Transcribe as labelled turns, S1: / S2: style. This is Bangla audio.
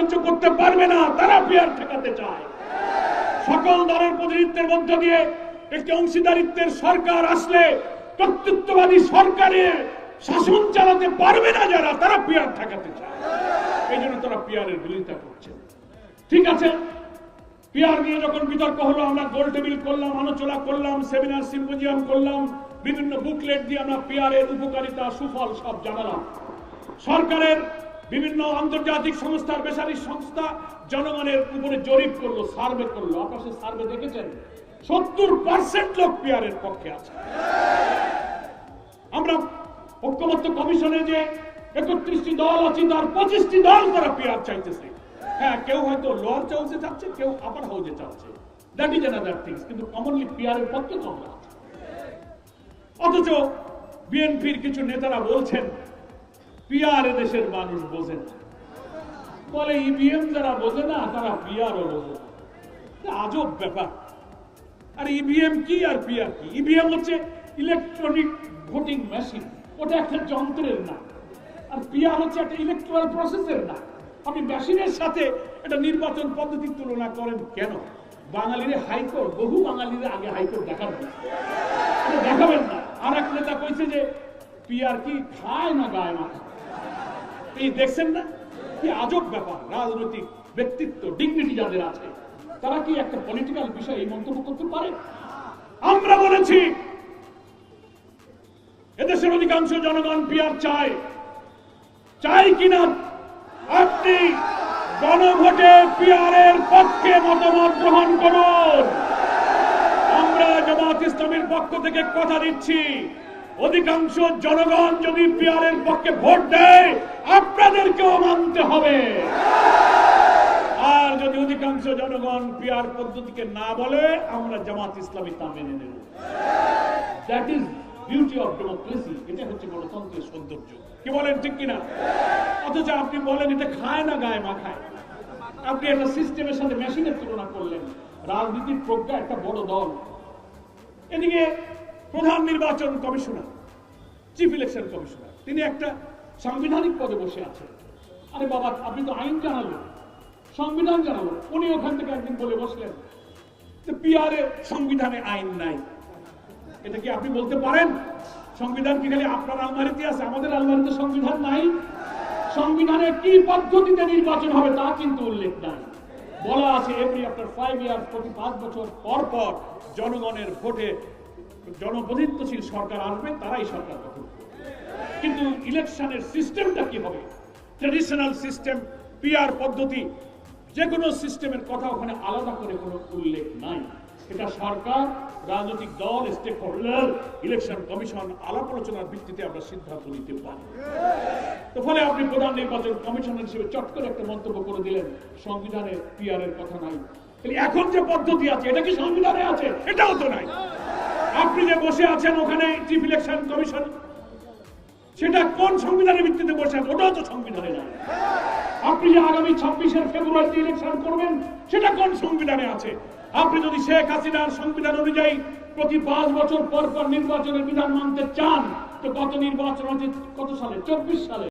S1: সহ্য করতে পারবে না, তারা পিয়ার ঠেকাতে চায়। সকল দলের প্রতিনিধিত্বের মধ্য দিয়ে একটি অংশীদারিত্বের সরকার আসলে কর্তৃত্ববাদী সরকারের শাসন চালাতে পারবে না যারা, তারা পিয়ার ঠেকাতে চায়। এই জন্য তারা পিয়ারের বিরোধিতা করছে। ঠিক আছে, পিয়ার নিয়ে যখন বিতর্ক হলো, আমরা গোল টেবিল করলাম, আলোচনা করলাম, সেমিনার সিম্পোজিয়াম করলাম, বিভিন্ন বুকলেট দিয়ে আমরা পিয়ারের উপকারিতা সুফল সব জানালাম। সরকারের বিভিন্ন আন্তর্জাতিক সংস্থার বেসরকারি সংস্থা জনগণের উপরে জরিপ করলো, সার্ভে করলো। আপনারা সেই সার্ভে দেখেছেন, 70% লোক পিয়ারের পক্ষে আছে। আমরা ঐক্যমত্য কমিশনে যে 31টি দল আছে, তার 25টি দল তারা পিয়ার চাইতেছে। হ্যাঁ, কেউ হয়তো লোয়ার হাউসে চাচ্ছে, কেউ আপার হাউসে চাচ্ছে, দ্যাট ইজ অ্যানাদার থিংস, কিন্তু কমনলি পিয়ারের পক্ষে আমরা আছে। অথচ বিএনপির কিছু নেতারা বলছেন পিয়ার দেশের মানুষ বোঝে না, বলে ইভিএম যারা বোঝে না তারা পিয়ারও বোঝে না। আজব ব্যাপার। আর ইভিএম কি আর পিয়ার কি? ইভিএম হচ্ছে ইলেকট্রনিক ভোটিং মেশিন, ওটা একটা যন্ত্রের না। আর পিয়ার হচ্ছে একটা ইলেকট্রাল প্রসেসের না। আপনি মেশিনের সাথে এটা নির্বাচন পদ্ধতির তুলনা করেন কেন? বাঙালির হাইকোর্ট, বহু বাঙালির আগে হাইকোর্ট দেখাবেন না। আর এক নেতা কইছে যে পিয়ার কি খায় না গায়ে মাথা। এই দেখছেন না কি আজব ব্যাপার? রাজনৈতিক ব্যক্তিত্ব, ডিগনিটি যাদের আছে, তারা কি একটা পলিটিক্যাল বিষয় এই মন্তব্য করতে পারে? আমরা বলেছি এদেশের অধিকাংশ জনগণ পিয়ার চাই কিনা আপনি গণভোটে পিয়ারের পক্ষে মতামত গ্রহণ করুন। আমরা জামাত ইসলামীর পক্ষ থেকে কথা দিচ্ছি, অধিকাংশ জনগণ যদি পিয়ারের পক্ষে ভোট দেয় আপনাদেরকেও মানতে হবে। আর যদি অধিকাংশ জনগণ পিয়ার পদ্ধতিকে না বলে, আমরা জামাত ইসলামী তা মেনে নেব। That is beauty of democracy. এটা হচ্ছে গণতন্ত্রের সৌন্দর্য। কি বলেন, ঠিক কিনা? অথচ আপনি বলেন এটা খায় না গায়ে মাখায়। আপনি একটা সিস্টেমের সাথে মেশিনের তুলনা করলেন। রাজনীতির প্রজ্ঞা একটা বড় দল, এদিকে প্রধান নির্বাচন কমিশনার, চিফ ইলেকশন কমিশনার, তিনি একটা সাংবিধানিক পদে বসে আছেন। আরে বাবা, আপনি তো আইন জানালেন, সংবিধান জানালেন। উনি ওখান থেকে একদিন বলে বসলেন যে পিয়ারে সংবিধানে আইন নাই। এটা কি আপনি বলতে পারেন? সংবিধান কি খালি আপনার আলমারিতে আছে? আমাদের আলমারিতে সংবিধান নাই। সংবিধানে কি পদ্ধতিতে নির্বাচন হবে তা কিন্তু উল্লেখ নাই। বলা আছে এভরি আফটার 5 ইয়ার্স, প্রতি 5 বছর পর পর জনগণের ভোটে জনপ্রতিনিধিত্বশীল সরকার আসবে, তারাই সরকার গঠন করবে। কিন্তু ইলেকশনের সিস্টেমটা কি হবে? ট্রেডিশনাল সিস্টেম, পিয়ার পদ্ধতি, যে কোনো সিস্টেমের কথা ওখানে আলাদা করে কোনো উল্লেখ নাই। এটা সরকার, রাজনৈতিক দল, স্টেক হোল্ডার, ইলেকশন কমিশন আলাপ আলোচনার ভিত্তিতে আমরা সিদ্ধান্ত নিতে পারি। তো ফলে আপনি প্রধান নির্বাচন কমিশনার হিসেবে চট করে একটা মন্তব্য করে দিলেন সংবিধানে পিয়ারের কথা নাই। এখন যে পদ্ধতি আছে এটা কি সংবিধানে আছে? এটাও তো নাই। আপনি যে বসে আছেন ওখানে চিফ ইলেকশন কমিশন, সেটা কোন সংবিধানের ভিত্তিতে বসে আছে? ওটাও তো সংবিধানে নাই। আপনি যে আগামী 26 ফেব্রুয়ারিতে ইলেকশন করবেন, সেটা কোন সংবিধানে আছে? আপনি যদি শেখ হাসিনার সংবিধান অনুযায়ী প্রতি 5 বছর পর পর নির্বাচনের বিধান মানতে চান, তো কত নির্বাচন হচ্ছে? কত সালে? 24 সালে।